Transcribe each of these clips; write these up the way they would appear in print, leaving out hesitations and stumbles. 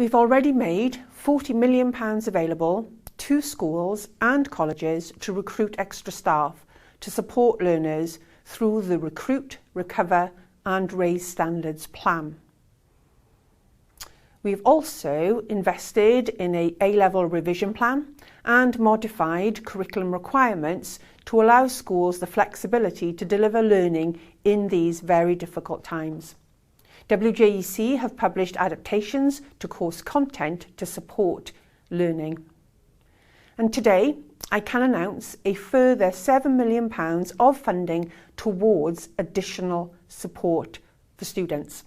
We've already made £40 million available to schools and colleges to recruit extra staff to support learners through the Recruit, Recover and Raise Standards plan. We've also invested in an A-level revision plan and modified curriculum requirements to allow schools the flexibility to deliver learning in these very difficult times. WJEC have published adaptations to course content to support learning. And today, I can announce a further £7 million of funding towards additional support for students.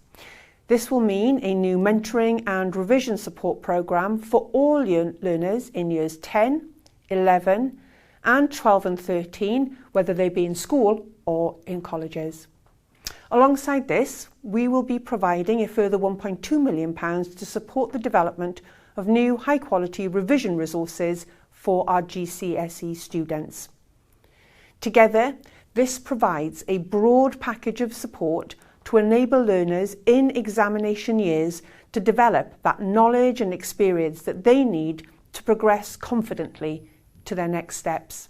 This will mean a new mentoring and revision support programme for all learners in years 10, 11 and 12 and 13, whether they be in school or in colleges. Alongside this, we will be providing a further £1.2 million to support the development of new high-quality revision resources for our GCSE students. Together, this provides a broad package of support to enable learners in examination years to develop that knowledge and experience that they need to progress confidently to their next steps.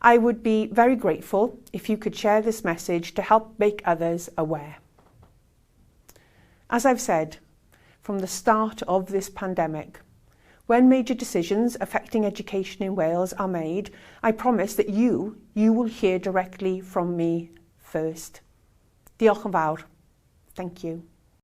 I would be very grateful if you could share this message to help make others aware. As I've said, from the start of this pandemic, when major decisions affecting education in Wales are made, I promise that you will hear directly from me first. Diolch yn fawr. Thank you.